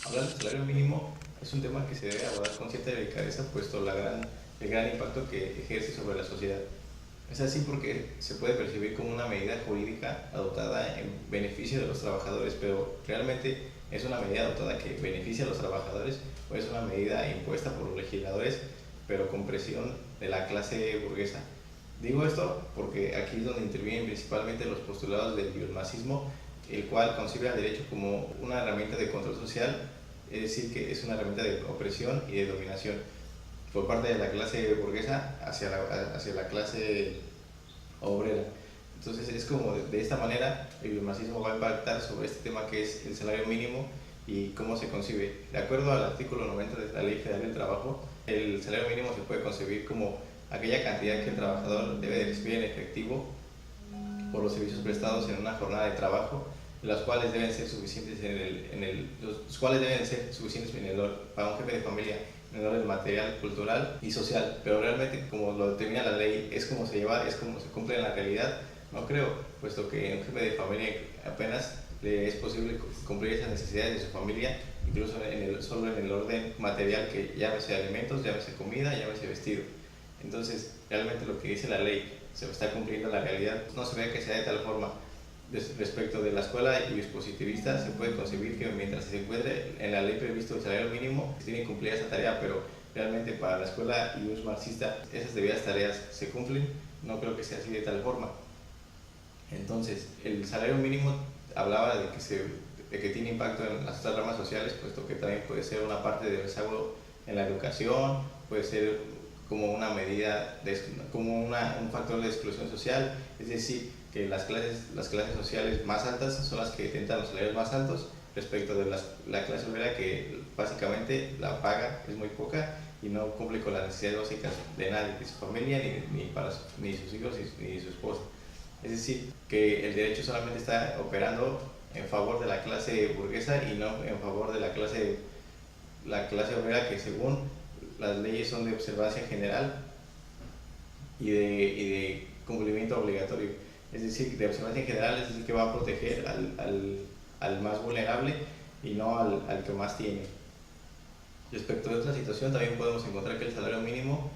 Hablar del salario mínimo es un tema que se debe abordar con cierta delicadeza, puesto el gran impacto que ejerce sobre la sociedad. Es así porque se puede percibir como una medida jurídica adoptada en beneficio de los trabajadores, pero realmente es una medida adoptada que beneficia a los trabajadores o es una medida impuesta por los legisladores, pero con presión de la clase burguesa. Digo esto porque aquí es donde intervienen principalmente los postulados del biolmarxismo, el cual concibe al derecho como una herramienta de control social, es decir, que es una herramienta de opresión y de dominación por parte de la clase burguesa hacia la clase obrera. Entonces es como de esta manera el marxismo va a impactar sobre este tema que es el salario mínimo y cómo se concibe. De acuerdo al artículo 90 de la Ley Federal del Trabajo, el salario mínimo se puede concebir como aquella cantidad que el trabajador debe de recibir en efectivo por los servicios prestados en una jornada de trabajo, los cuales deben ser suficientes los cuales deben ser suficientes para un jefe de familia en el orden material, cultural y social. Pero realmente, como lo determina la ley, es como se lleva, es como se cumple en la realidad. No creo, puesto que un jefe de familia apenas le es posible cumplir esas necesidades de su familia, incluso solo en el orden material, que llámese alimentos, llámese comida, llámese vestido. Entonces, realmente lo que dice la ley se está cumpliendo en la realidad. No se ve que sea de tal forma. Respecto de la escuela y dispositivista, se puede concebir que mientras se encuentre en la ley previsto el salario mínimo, se tiene que cumplir esa tarea, pero realmente para la escuela y un marxista esas debidas tareas se cumplen. No creo que sea así de tal forma. Entonces, el salario mínimo hablaba de que tiene impacto en las otras ramas sociales, puesto que también puede ser una parte de rezago en la educación, puede ser como una medida, un factor de exclusión social, es decir, que las clases sociales más altas son las que tentan los salarios más altos respecto de la clase obrera, que básicamente la paga es muy poca y no cumple con las necesidades básicas de nadie, de su familia, ni sus hijos, ni su esposa. Es decir, que el derecho solamente está operando en favor de la clase burguesa y no en favor de la clase obrera, que según las leyes son de observancia general y de cumplimiento obligatorio. Es decir, de observancia general, es decir, que va a proteger al más vulnerable y no al que más tiene. Respecto de otra situación, también podemos encontrar que el salario mínimo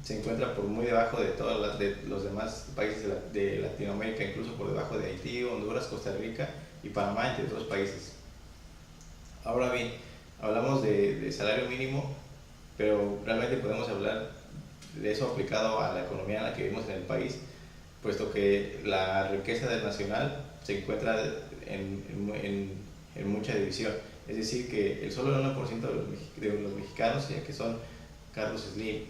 se encuentra por muy debajo de de los demás países de Latinoamérica, incluso por debajo de Haití, Honduras, Costa Rica y Panamá, entre otros países. Ahora bien, hablamos de salario mínimo, pero realmente podemos hablar de eso aplicado a la economía en la que vivimos en el país, puesto que la riqueza del nacional se encuentra en mucha división. Es decir, que el solo el 1% de los mexicanos, ya que son Carlos Slim,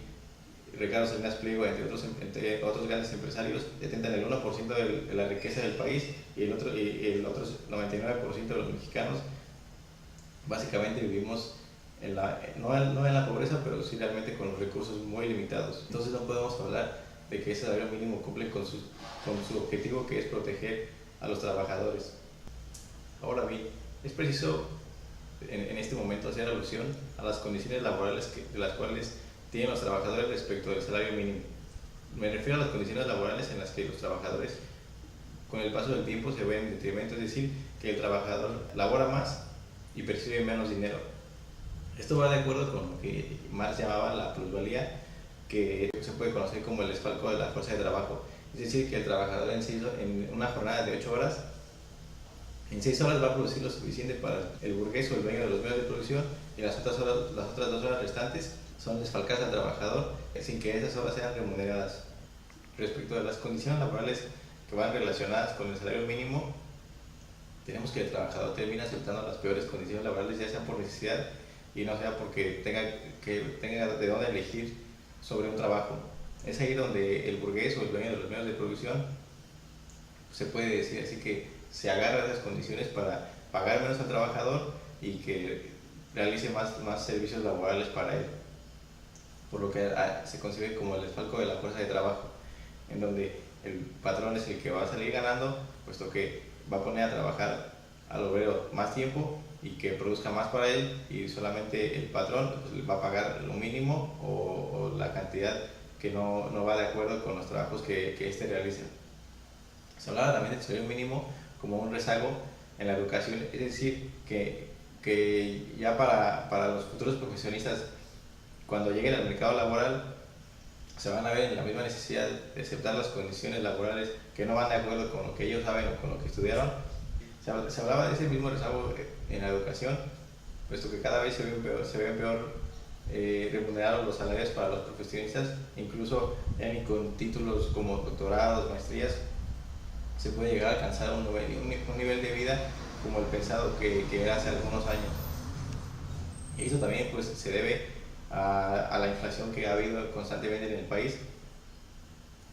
Ricardo Salinas Pliego, entre otros grandes empresarios, detentan el 1% de la riqueza del país, y el otro 99% de los mexicanos básicamente vivimos no en la pobreza, pero sí realmente con los recursos muy limitados. Entonces no podemos hablar de que ese salario mínimo cumple con su objetivo, que es proteger a los trabajadores. Ahora bien, es preciso en este momento hacer alusión a las condiciones laborales de las cuales tienen los trabajadores respecto del salario mínimo. Me refiero a las condiciones laborales en las que los trabajadores con el paso del tiempo se ven en detrimento, es decir, que el trabajador labora más y percibe menos dinero. Esto va de acuerdo con lo que Marx llamaba la plusvalía, que se puede conocer como el desfalco de la fuerza de trabajo. Es decir, que el trabajador en una jornada de 8 horas, en 6 horas va a producir lo suficiente para el burgués o el dueño de los medios de producción, y las otras 2 horas restantes son desfalcadas al trabajador sin que esas horas sean remuneradas. Respecto a las condiciones laborales que van relacionadas con el salario mínimo, tenemos que el trabajador termina aceptando las peores condiciones laborales, ya sea por necesidad y no sea porque tenga de dónde elegir sobre un trabajo. Es ahí donde el burgués o el dueño de los medios de producción se puede decir así, que se agarra de esas condiciones para pagar menos al trabajador y que realice más servicios laborales para él, por lo que se concibe como el desfalco de la fuerza de trabajo, en donde el patrón es el que va a salir ganando, puesto que va a poner a trabajar al obrero más tiempo y que produzca más para él, y solamente el patrón pues, va a pagar lo mínimo o la cantidad que no va de acuerdo con los trabajos que éste realiza. Se hablaba también del salario mínimo como un rezago en la educación, es decir, que que ya para los futuros profesionistas, cuando lleguen al mercado laboral, se van a ver en la misma necesidad de aceptar las condiciones laborales que no van de acuerdo con lo que ellos saben o con lo que estudiaron. Se hablaba de ese mismo rezago en la educación, puesto que cada vez se ven peor remunerados los salarios para los profesionistas, incluso ya ni con títulos como doctorados, maestrías, se puede llegar a alcanzar un nivel de vida como el pensado que era hace algunos años. Y eso también pues, se debe a la inflación que ha habido constantemente en el país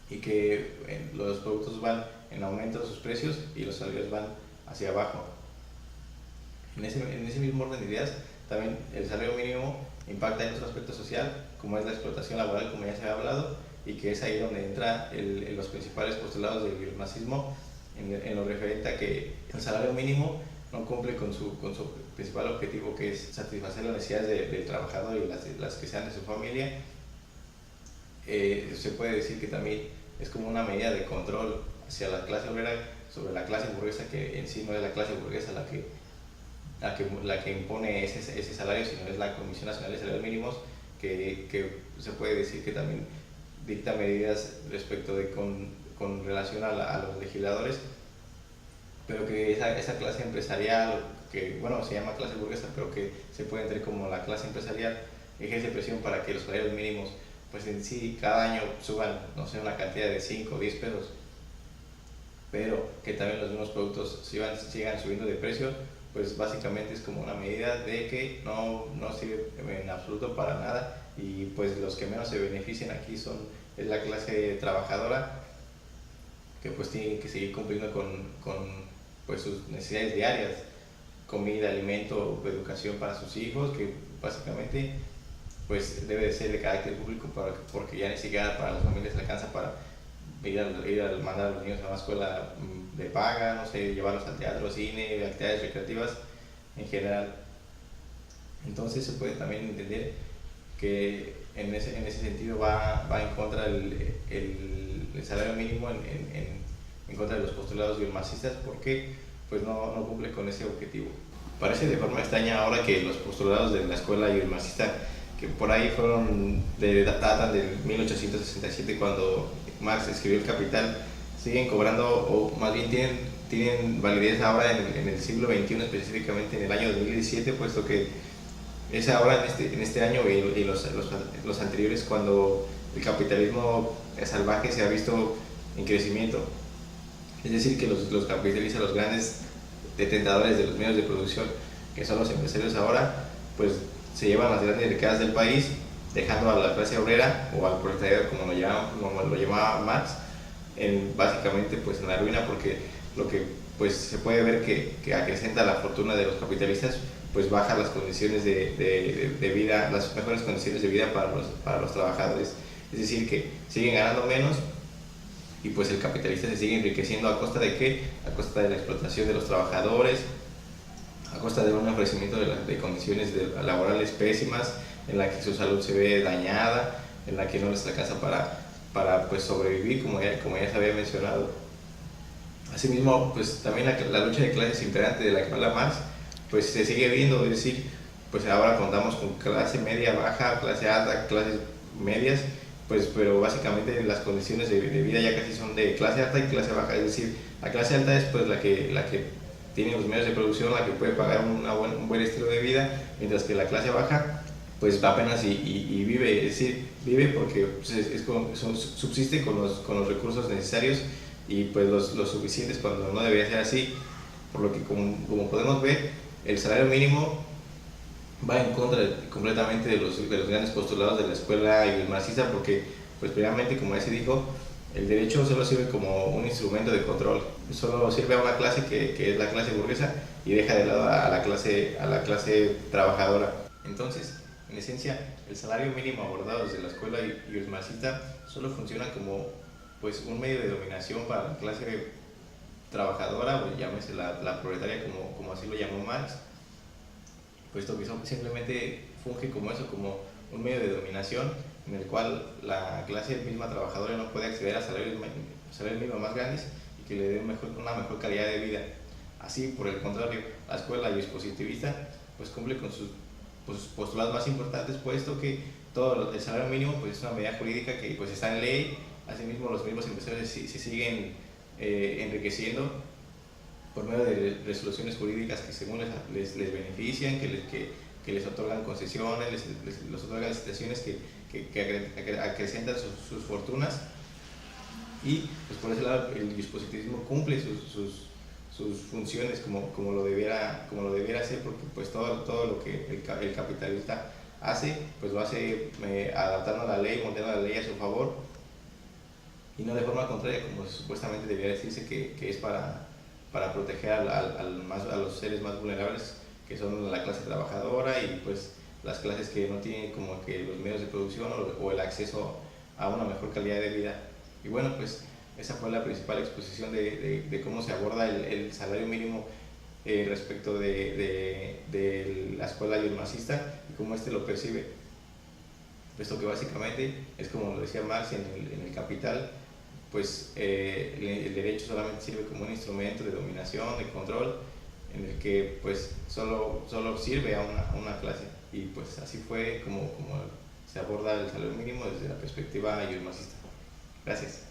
y que los productos van en aumento de sus precios y los salarios van hacia abajo. En ese mismo orden de ideas, también el salario mínimo impacta en otro aspecto social, como es la explotación laboral, como ya se ha hablado, y que es ahí donde entra los principales postulados del marxismo en lo referente a que el salario mínimo no cumple con su principal objetivo, que es satisfacer las necesidades del trabajador y las que sean de su familia. Se puede decir que también es como una medida de control hacia la clase obrera sobre la clase burguesa, que en sí no es la clase burguesa la que impone ese salario, sino es la Comisión Nacional de Salarios Mínimos, que se puede decir que también dicta medidas respecto de con relación a los legisladores, pero que esa clase empresarial, que bueno, se llama clase burguesa, pero que se puede entender como la clase empresarial, ejerce presión para que los salarios mínimos pues en sí cada año suban, no sé, una cantidad de 5 o 10 pesos, pero que también los mismos productos sigan subiendo de precio, pues básicamente es como una medida de que no sirve en absoluto para nada, y pues los que menos se benefician aquí es la clase trabajadora, que pues tiene que seguir cumpliendo con pues sus necesidades diarias, comida, alimento, educación para sus hijos, que básicamente pues debe de ser de carácter público, porque ya ni siquiera para las familias le alcanza para ir a mandar a los niños a una escuela de paga, no sé, llevarlos al teatro, cine, actividades recreativas en general. Entonces se puede también entender que en ese sentido va en contra el salario mínimo en contra de los postulados biomarxistas, porque pues no cumple con ese objetivo. Parece de forma extraña ahora que los postulados de la escuela biomarxista, que por ahí datan del 1867, cuando Marx escribió El Capital, siguen cobrando, o más bien tienen validez ahora en el siglo XXI, específicamente en el año 2017, puesto que es ahora en este año y los anteriores, cuando el capitalismo salvaje se ha visto en crecimiento. Es decir, que los capitalistas, los grandes detentadores de los medios de producción, que son los empresarios ahora, pues se llevan las grandes riquezas del país, dejando a la clase obrera o al proletariado, como lo llamaba Marx, básicamente pues en la ruina, porque lo que pues se puede ver que acrecenta la fortuna de los capitalistas, pues baja las condiciones de vida, las mejores condiciones de vida para los trabajadores. Es decir, que siguen ganando menos y pues el capitalista se sigue enriqueciendo ¿a costa de qué? A costa de la explotación de los trabajadores, a costa de un ofrecimiento de condiciones laborales pésimas, en la que su salud se ve dañada, en la que no les alcanza para pues sobrevivir, como ya se había mencionado. Asimismo, pues también la lucha de clases imperante de la que habla Marx, pues se sigue viendo, es decir, pues ahora contamos con clase media, baja, clase alta, clases medias, pues pero básicamente las condiciones de vida ya casi son de clase alta y clase baja, es decir, la clase alta es pues la que tiene los medios de producción, la que puede pagar un buen estilo de vida, mientras que la clase baja pues apenas y vive, es decir, vive porque pues, subsiste con los recursos necesarios y pues los suficientes, cuando no debería ser así, por lo que como podemos ver, el salario mínimo va en contra completamente de los grandes postulados de la escuela marxista, porque pues primeramente, como ya se dijo, el derecho solo sirve como un instrumento de control, solo sirve a una clase que es la clase burguesa, y deja de lado a la clase trabajadora. Entonces, en esencia, el salario mínimo abordado desde la escuela marxista solo funciona como pues un medio de dominación para la clase trabajadora, o llámese la proletaria, como así lo llamó Marx, puesto que simplemente funge como eso, como un medio de dominación en el cual la clase misma trabajadora no puede acceder a salarios mínimos más grandes y que le den una mejor calidad de vida. Así, por el contrario, la escuela dispositivista pues cumple con sus pues, postulados más importantes, puesto que el salario mínimo pues es una medida jurídica que pues está en ley. Asimismo, los mismos empresarios se siguen enriqueciendo por medio de resoluciones jurídicas que según les benefician, que les otorgan concesiones, les otorgan licitaciones que acrecentan sus fortunas. Y pues por ese lado el dispositivismo cumple sus funciones como lo debiera hacer, porque pues todo lo que el capitalista hace, pues lo hace adaptando a la ley, moldeando la ley a su favor, y no de forma contraria, como supuestamente debería decirse que es para proteger a los seres más vulnerables, que son la clase trabajadora y pues las clases que no tienen como que los medios de producción o el acceso a una mejor calidad de vida. Y bueno, pues esa fue la principal exposición de cómo se aborda el salario mínimo respecto de la escuela marxista y cómo éste lo percibe. Esto que básicamente es como lo decía Marx en el Capital, pues el derecho solamente sirve como un instrumento de dominación, de control, en el que pues solo sirve a una clase. Y pues así fue como se aborda el salario mínimo desde la perspectiva marxista. Gracias.